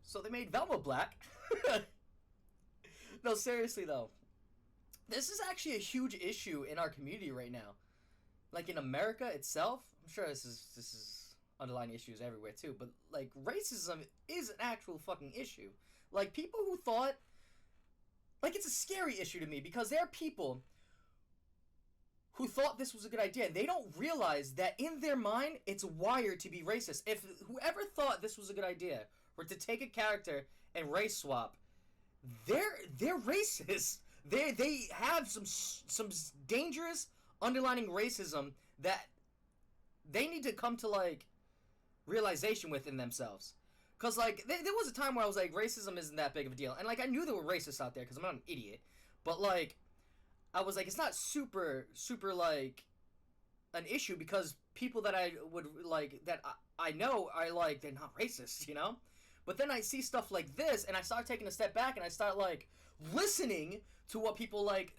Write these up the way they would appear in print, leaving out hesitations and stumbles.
So they made Velma black. No, seriously though, this is actually a huge issue in our community right now. Like in America itself, I'm sure this is underlying issues everywhere too. But like racism is an actual fucking issue. Like people who thought, like it's a scary issue to me because there are people who thought this was a good idea and they don't realize that in their mind it's wired to be racist. If whoever thought this was a good idea were to take a character and race swap, they're racist. They have some dangerous underlining racism that they need to come to like realization within themselves. Cause like there was a time where I was like, racism isn't that big of a deal, and like I knew there were racists out there because I'm not an idiot, but like I was like, it's not super like an issue because people that I would like that I know are like they're not racist, you know. But then I see stuff like this, and I start taking a step back, and I start like listening to what people like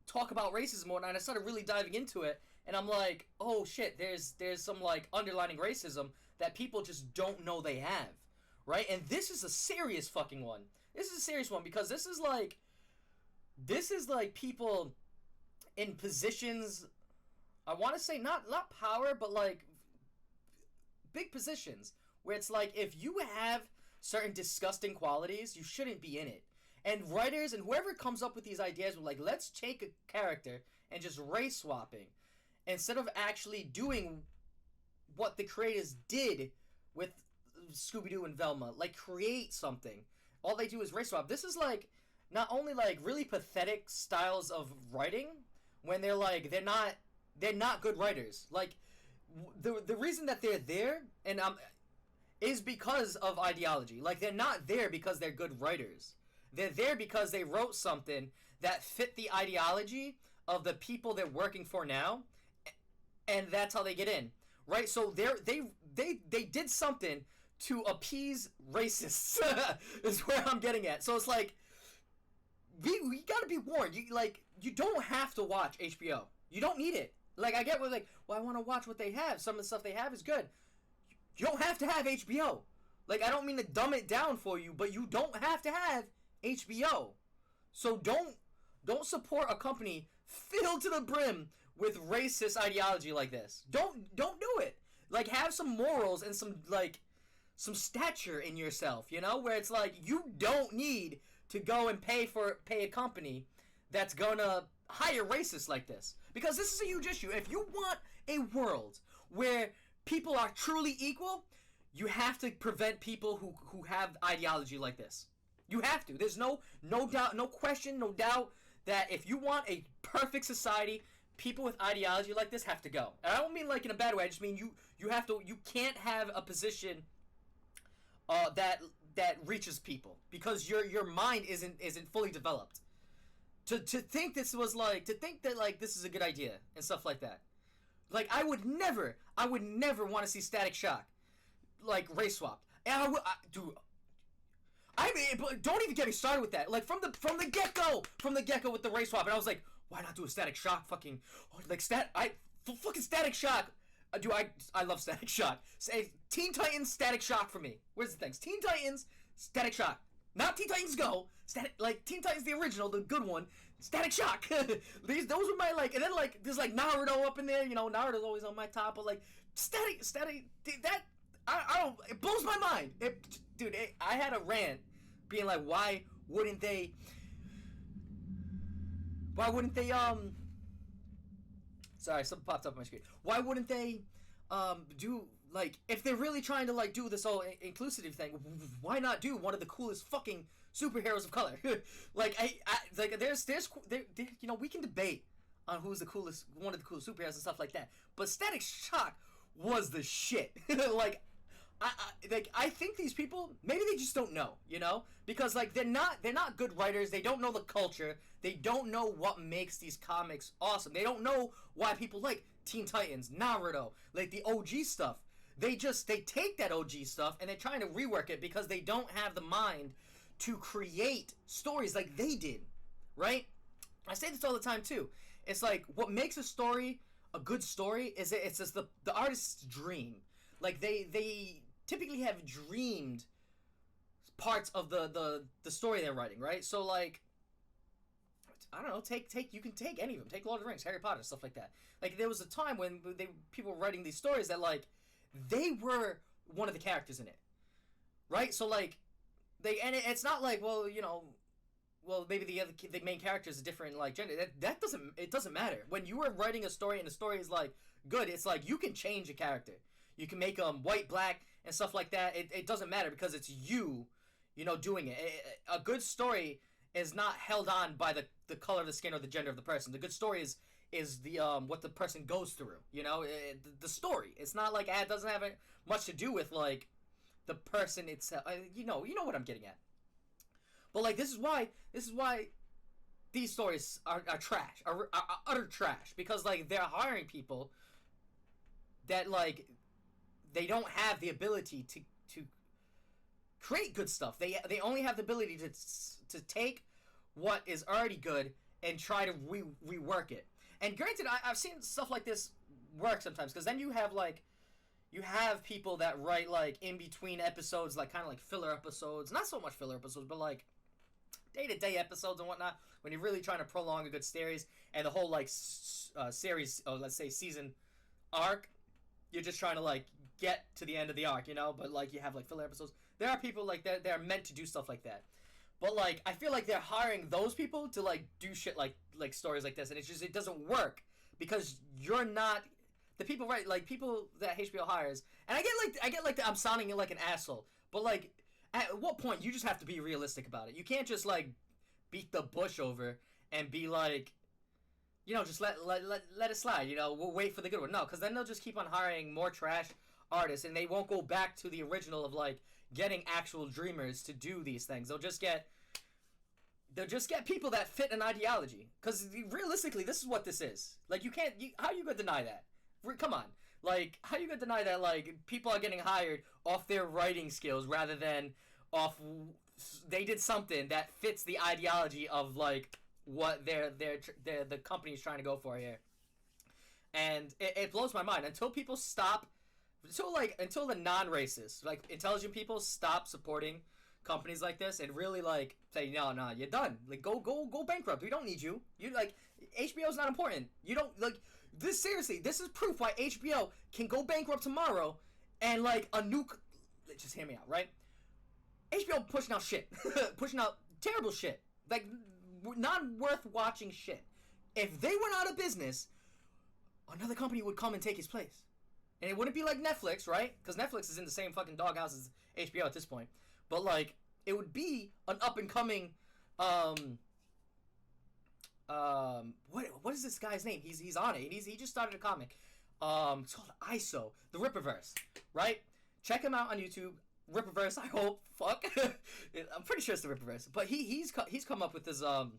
talk about racism more, and I started really diving into it, and I'm like, oh shit, there's some like underlining racism that people just don't know they have, right? And this is a serious fucking one. This is a serious one because this is like people in positions, I want to say not power, but like big positions where it's like if you have certain disgusting qualities, you shouldn't be in it. And writers and whoever comes up with these ideas were like, let's take a character and just race swapping instead of actually doing what the creators did with Scooby Doo and Velma, like create something. All they do is race swap. This is like not only like really pathetic styles of writing when they're not good writers. Like the reason that they're there and is because of ideology. Like they're not there because they're good writers. They're there because they wrote something that fit the ideology of the people they're working for now, and that's how they get in, right? So they did something to appease racists. Is where I'm getting at. So it's like we gotta be warned. You don't have to watch HBO. You don't need it. Like I get what like, well, I want to watch what they have. Some of the stuff they have is good. You don't have to have HBO. Like I don't mean to dumb it down for you, but you don't have to have HBO. So don't support a company filled to the brim with racist ideology like this. Don't do it. Like have some morals and some stature in yourself, you know, where it's like you don't need to go and pay a company that's gonna hire racists like this. Because this is a huge issue. If you want a world where people are truly equal, you have to prevent people who have ideology like this. You have to. There's no doubt, no question, no doubt that if you want a perfect society, people with ideology like this have to go. And I don't mean like in a bad way. I just mean you have to. You can't have a position that reaches people because your mind isn't fully developed. To think this was like to think that like this is a good idea and stuff like that. Like I would never want to see Static Shock like race swapped. And dude. I mean, don't even get me started with that. Like from the get go with the race swap, and I was like, why not do a Static Shock? Fucking fucking Static Shock. I love Static Shock. Say Teen Titans Static Shock for me. Where's the things? Teen Titans Static Shock. Not Teen Titans Go. Like Teen Titans the original, the good one. Static Shock. Those were my like, and then like there's like Naruto up in there. You know, Naruto's always on my top, but like Static that I don't. It blows my mind. I had a rant being like, why wouldn't they sorry, something popped up on my screen. Why wouldn't they do like if they're really trying to like do this whole inclusive thing? Why not do one of the coolest fucking superheroes of color? Like there's you know, we can debate on who's the coolest, one of the coolest superheroes and stuff like that. But Static Shock was the shit. Like I think these people maybe they just don't know, you know, because like they're not good writers. They don't know the culture. They don't know what makes these comics awesome. They don't know why people like Teen Titans, Naruto, like the OG stuff. They take that OG stuff and they're trying to rework it because they don't have the mind to create stories like they did, right? I say this all the time too. It's like what makes a story a good story is it's just the artist's dream. Like they typically have dreamed parts of the story they're writing, right? So like, I don't know, you can take any of them. Take Lord of the Rings, Harry Potter, stuff like that. Like there was a time when people were writing these stories that like they were one of the characters in it, right? So like it's not like, well, you know, well, maybe the main character is a different like gender. That doesn't matter. When you are writing a story and the story is like good, it's like you can change a character. You can make them white, black, and stuff like that. It doesn't matter because it's you know, doing it. A good story is not held on by the color of the skin or the gender of the person. The good story is the what the person goes through. You know, the story. It's not like it doesn't have much to do with like the person itself. You know what I'm getting at. But like this is why these stories are trash, are utter trash, because like they're hiring people that like they don't have the ability to create good stuff. They only have the ability to take what is already good and try to rework it. And granted, I've seen stuff like this work sometimes, because then you have people that write like in between episodes, like kind of like filler episodes, not so much filler episodes, but like day-to-day episodes and whatnot, when you're really trying to prolong a good series, and the whole like series, or let's say season arc, you're just trying to like get to the end of the arc, you know, but like you have like filler episodes. There are people like that, they're meant to do stuff like that, but like I feel like they're hiring those people to like do shit like stories like this, and it doesn't work because you're not the people, right? Like people that HBO hires, and I get like I'm sounding like an asshole, but like at what point you just have to be realistic about it. You can't just like beat the bush over and be like, you know, just let it slide. You know, we'll wait for the good one. No, because then they'll just keep on hiring more trash artists, and they won't go back to the original of like getting actual dreamers to do these things. They'll just get people that fit an ideology. Because realistically, this is what this is. Like how you gonna deny that? Come on. Like, how you gonna deny that, like, people are getting hired off their writing skills rather than off they did something that fits the ideology of, like, what the company is trying to go for here. And it blows my mind. Until people stop, until the non-racist, like, intelligent people stop supporting companies like this and really, like, say, no, you're done. Like, go bankrupt. We don't need you. You, like, HBO's not important. You don't, like... This is proof why HBO can go bankrupt tomorrow, and like a nuke. Just hear me out, right? HBO pushing out shit, pushing out terrible shit, like not worth watching shit. If they went out of business, another company would come and take his place, and it wouldn't be like Netflix, right? Because Netflix is in the same fucking doghouse as HBO at this point. But like, it would be an up and coming. What is this guy's name? He's on it. He just started a comic. It's called ISO, the Rippaverse, right? Check him out on YouTube. Rippaverse, I hope. Fuck, I'm pretty sure it's the Rippaverse. But he's come up with this a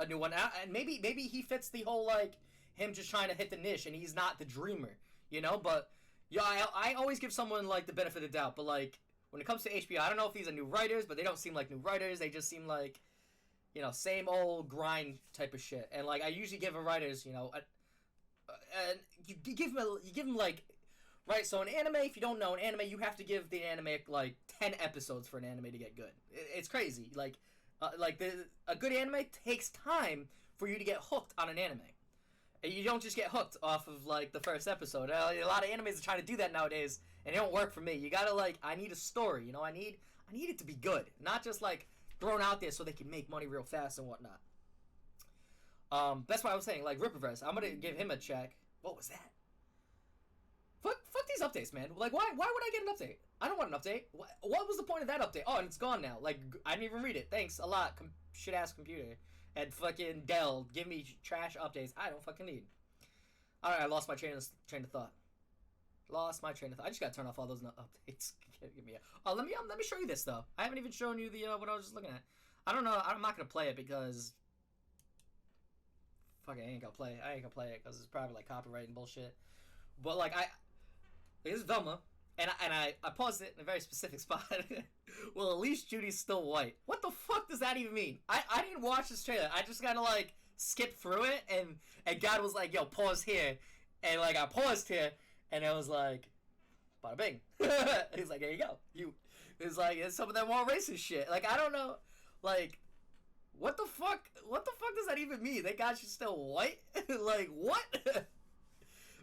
new one, and maybe he fits the whole like him just trying to hit the niche, and he's not the dreamer, you know. But yeah, I always give someone like the benefit of the doubt. But like when it comes to HBO, I don't know if these are new writers, but they don't seem like new writers. They just seem like, you know, same old grind type of shit. And like I usually give writers, you know, you give them like, right? So an anime, if you don't know, an anime, you have to give the anime like 10 episodes for an anime to get good. It's crazy. Like a good anime takes time for you to get hooked on an anime. And you don't just get hooked off of like the first episode. A lot of animes are trying to do that nowadays, and it don't work for me. You gotta like, I need a story. You know, I need it to be good, not just like thrown out there so they can make money real fast and whatnot. That's why I was saying, like, Rippaverse, I'm gonna give him a check. What was that? Fuck these updates, man. Like, why would I get an update? I don't want an update. What was the point of that update? Oh, and it's gone now. Like, I didn't even read it. Thanks a lot, shit-ass computer. And fucking Dell, give me trash updates I don't fucking need. Alright, I lost my train of thought. I just gotta turn off all those updates. Give me let me show you this though. I haven't even shown you the what I was just looking at. I don't know. I'm not gonna play it because fuck it, I ain't gonna play it because it's probably like copyright and bullshit. But like this is Velma, and I paused it in a very specific spot. Well, at least Judy's still white. What the fuck does that even mean? I didn't watch this trailer. I just gotta like skip through it, and God was like, yo, pause here, and like I paused here. And I was like, bada bing. He's like, there you go. It's like it's some of that more racist shit. Like I don't know, like what the fuck? What the fuck does that even mean? They got you still white? Like what?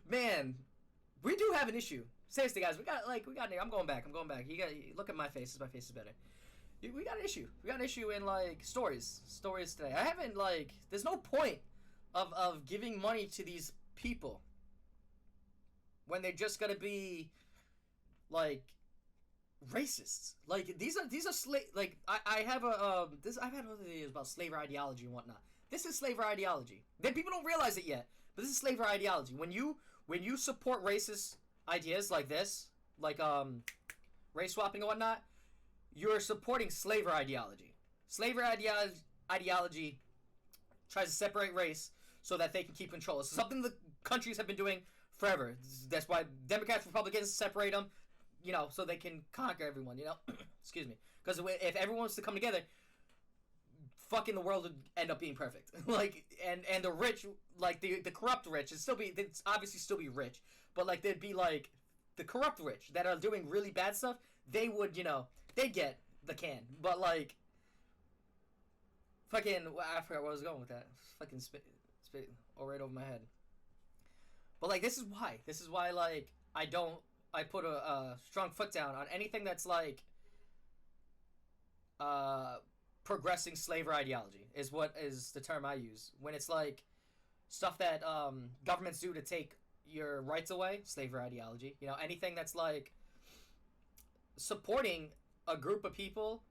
Man, we do have an issue. Seriously, guys, we got. I'm going back. You got look at my face. My face is better. We got an issue. We got an issue in like stories today. I haven't like. There's no point of giving money to these people when they're just gonna be like racists. Like these are slave. Like I have a I've had other videos about slavery ideology and whatnot. This is slavery ideology. Then people don't realize it yet, but this is slavery ideology. When you support racist ideas like this, like race swapping and whatnot, you're supporting slavery ideology. Slavery ideology tries to separate race so that they can keep control. It's something the countries have been doing forever. That's why Democrats, Republicans separate them, you know, so they can conquer everyone, you know? Excuse me. Because if everyone was to come together, fucking the world would end up being perfect. Like, and the rich, like, the corrupt rich, they'd obviously still be rich, but, like, they'd be, like, the corrupt rich that are doing really bad stuff, they would, you know, they'd get the can. But, like, fucking, I forgot where I was going with that. Fucking spit all right over my head. But, like, this is why, like, I put a strong foot down on anything that's, like, progressing slavery ideology is what is the term I use. When it's, like, stuff that, governments do to take your rights away, slavery ideology. You know, anything that's, like, supporting a group of people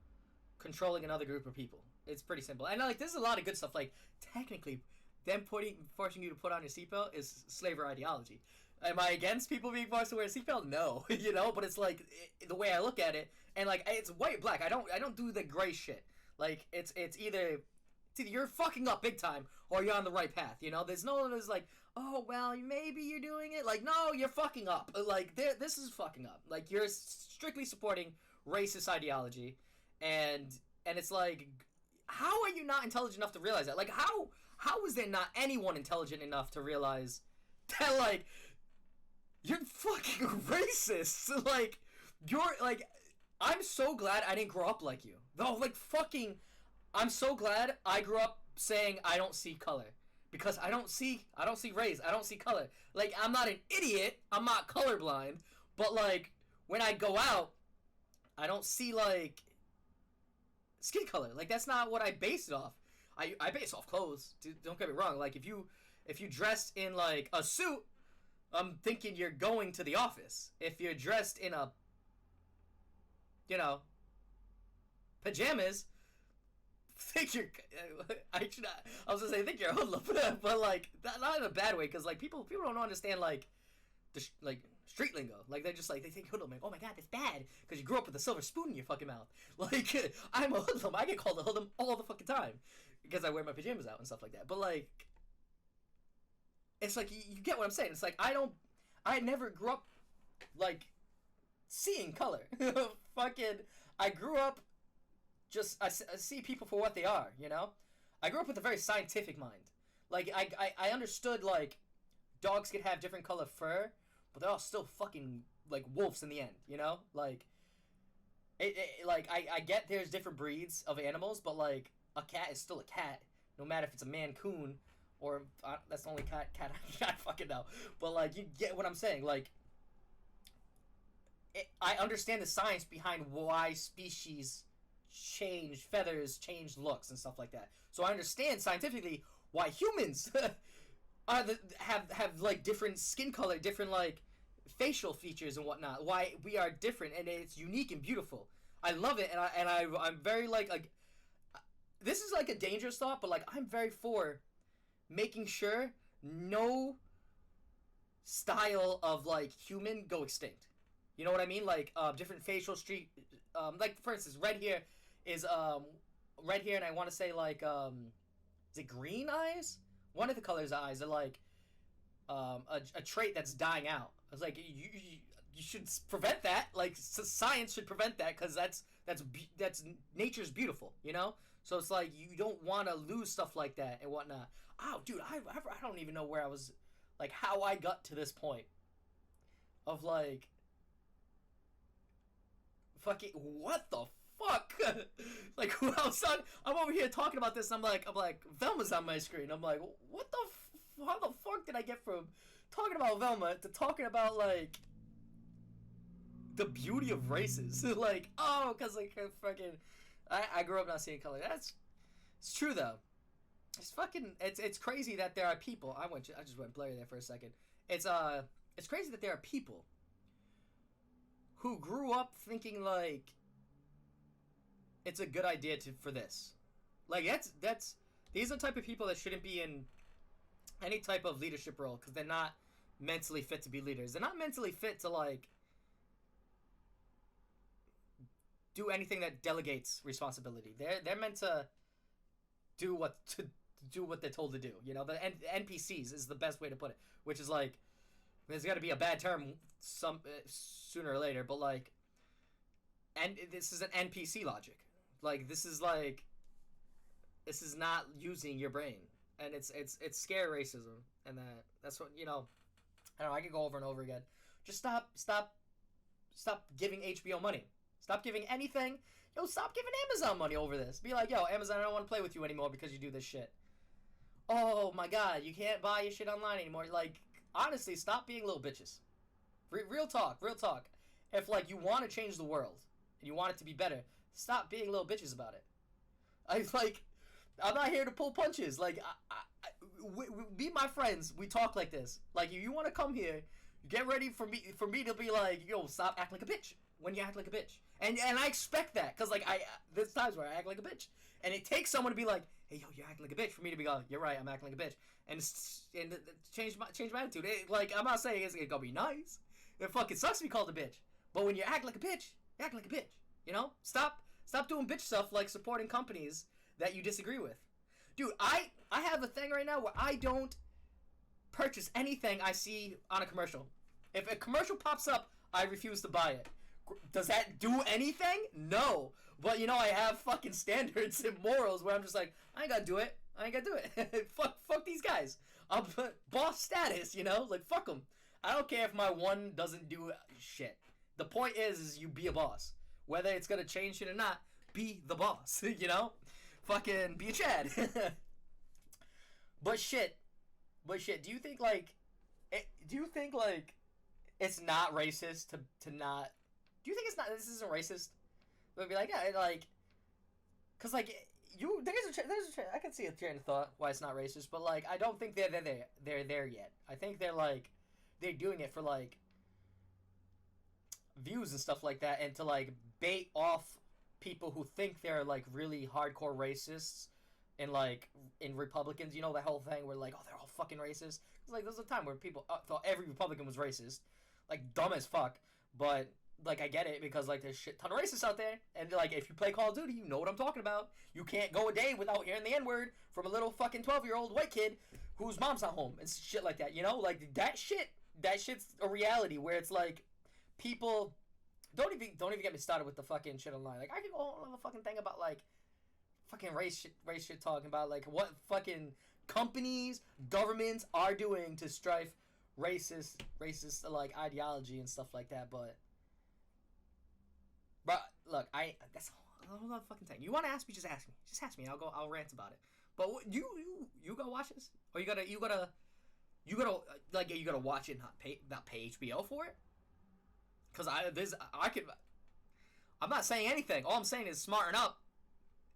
controlling another group of people. It's pretty simple. And, like, there's a lot of good stuff. Like, technically, them forcing you to put on your seatbelt is slavery ideology. Am I against people being forced to wear a seatbelt? No. You know, but it's like the way I look at it, and like it's white or black. I don't do the gray shit. Like it's either you're fucking up big time or you're on the right path. You know, there's like, oh well, maybe you're doing it. Like no, you're fucking up. Like this is fucking up. Like you're strictly supporting racist ideology, and it's like, how are you not intelligent enough to realize that? Like how is there not anyone intelligent enough to realize that like you're fucking racist? Like you're like, I'm so glad I didn't grow up like you. No, like fucking, I'm so glad I grew up saying I don't see color because I don't see race, I don't see color. Like I'm not an idiot, I'm not colorblind, but like when I go out, I don't see like skin color. Like that's not what I base it off. I base off clothes. Dude, don't get me wrong. Like if you dressed in like a suit, I'm thinking you're going to the office. If you're dressed in a, you know, pajamas, think you're. I was gonna say think you're a hoodlum, but like not in a bad way, because like people don't understand like the like street lingo. Like they're just like they think hoodlum. Like, oh my god, that's bad because you grew up with a silver spoon in your fucking mouth. Like I'm a hoodlum. I get called a hoodlum all the fucking time because I wear my pajamas out and stuff like that. But like, it's like you get what I'm saying. It's like I never grew up like seeing color. Fucking, I grew up just I see people for what they are. You know, I grew up with a very scientific mind. Like I understood like dogs could have different color fur, but they're all still fucking like wolves in the end. You know, like like I get there's different breeds of animals, but like a cat is still a cat, no matter if it's a Mancoon or that's the only cat I fucking know. But like you get what I'm saying. Like I understand the science behind why species change feathers, change looks and stuff like that. So I understand scientifically why humans have like different skin color, different like facial features and whatnot. Why we are different and it's unique and beautiful. I love it, and I'm very like this is like a dangerous thought, but like I'm very for making sure no style of like human go extinct. You know what I mean? Like different facial like for instance, red hair, and I want to say like is it green eyes? One of the colors of eyes are like a trait that's dying out. I was like you should prevent that. Like science should prevent that because that's nature's beautiful. You know. So it's like you don't want to lose stuff like that and whatnot. Oh, dude, I don't even know where I was, like how I got to this point of like Fucking what the fuck? Like, who else? I'm over here talking about this. And I'm like, Velma's on my screen. I'm like, what the? How the fuck did I get from talking about Velma to talking about like the beauty of races? Like, oh, because like fucking, I grew up not seeing color. It's true though. It's crazy that there are people. I just went blurry there for a second. It's crazy that there are people who grew up thinking like it's a good idea for this. Like that's these are the type of people that shouldn't be in any type of leadership role because they're not mentally fit to be leaders. They're not mentally fit to like do anything that delegates responsibility. They're meant to do what they're told to do. You know, the NPCs is the best way to put it. Which is like, there's got to be a bad term sooner or later, but like, and this is an NPC logic. Like this is not using your brain, and it's scare racism, and that's what, you know. I don't know. I could go over and over again. Just stop giving HBO money. Stop giving anything. Yo, stop giving Amazon money over this. Be like, yo, Amazon, I don't want to play with you anymore because you do this shit. Oh my god, you can't buy your shit online anymore. Like, honestly, stop being little bitches. Real talk. If like you want to change the world and you want it to be better, stop being little bitches about it. I'm not here to pull punches. Like, we be my friends. We talk like this. Like, if you want to come here, get ready for me to be like, yo, stop acting like a bitch when you act like a bitch. And I expect that, because like there's times where I act like a bitch, and it takes someone to be like, hey, yo, you're acting like a bitch, for me to be like, you're right, I'm acting like a bitch, and change my attitude. Like, I'm not saying it's gonna be nice. It fucking sucks to be called a bitch, but when you act like a bitch, you act like a bitch. You know, stop doing bitch stuff like supporting companies that you disagree with. Dude, I have a thing right now where I don't purchase anything I see on a commercial. If a commercial pops up, I refuse to buy it. Does that do anything? No. But, you know, I have fucking standards and morals where I'm just like, I ain't gotta do it. Fuck these guys. I'm boss status, you know? Like, fuck them. I don't care if my one doesn't do shit. The point is you be a boss. Whether it's gonna change shit or not, be the boss, you know? Fucking be a Chad. But shit, do you think, like, it's not racist to not... Do you think this isn't racist? It would be like, yeah, like, cause like there's a I can see a train of thought why it's not racist, but like I don't think they're there yet. I think they're doing it for like views and stuff like that, and to like bait off people who think they're like really hardcore racists, and like in Republicans, you know, that whole thing where like, oh, they're all fucking racist. It's like there was a time where people thought every Republican was racist, like dumb as fuck, but. Like, I get it, because, like, there's a shit ton of racists out there, and, like, if you play Call of Duty, you know what I'm talking about. You can't go a day without hearing the N-word from a little fucking 12-year-old white kid whose mom's not home, and shit like that, you know? Like, that shit's a reality, where it's, like, people... Don't even get me started with the fucking shit online. Like, I could go on a fucking thing about, like, fucking race shit talking about, like, what fucking companies, governments are doing to strife racist, like, ideology and stuff like that, but... But look, that's a whole other fucking thing. You want to ask me? Just ask me. Just ask me. I'll rant about it. But you go watch this, or you gotta watch it and not pay HBO for it. Cause I'm not saying anything. All I'm saying is smarten up,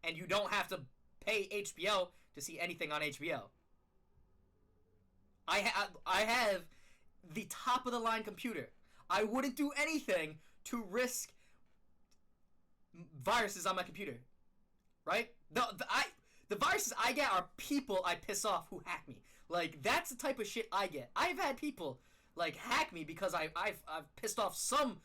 and you don't have to pay HBO to see anything on HBO. I have the top of the line computer. I wouldn't do anything to risk viruses on my computer, right? The viruses I get are people I piss off who hack me. Like, that's the type of shit I get. I've had people like hack me because I've pissed off some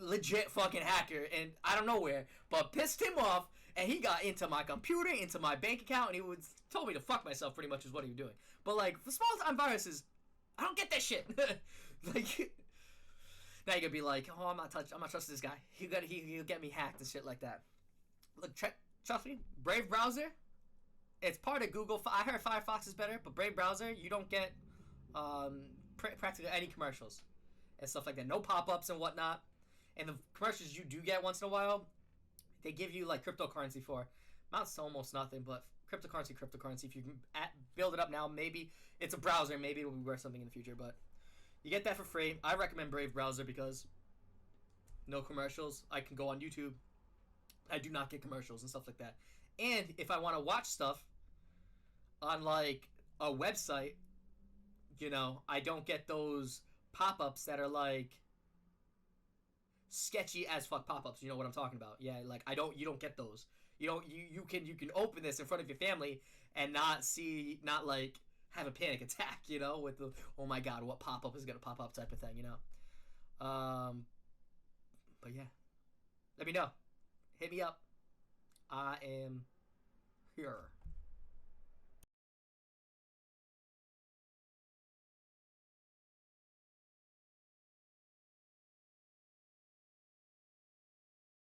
legit fucking hacker, and I don't know where, but pissed him off, and he got into my computer, into my bank account, and he told me to fuck myself. Pretty much is what he was doing. But like, for small time viruses, I don't get that shit. Like. Now you're gonna be like, oh, I'm not trusting this guy. He'll get me hacked and shit like that. Look, trust me, Brave browser, it's part of Google. I heard Firefox is better, but Brave browser, you don't get practically any commercials and stuff like that. No pop-ups and whatnot. And the commercials you do get once in a while, they give you like cryptocurrency for amounts to almost nothing, but cryptocurrency. If you can build it up now, maybe it's a browser, maybe it'll be worth something in the future. But you get that for free. I recommend Brave browser because no commercials. I can go on YouTube. I do not get commercials and stuff like that. And if I want to watch stuff on like a website, you know, I don't get those pop-ups that are like sketchy as fuck pop-ups. You know what I'm talking about? Yeah, like you don't get those. You can open this in front of your family and not like have a panic attack, you know, with the oh my god, what pop-up is gonna pop up type of thing, you know. But yeah, let me know. Hit me up. I am here.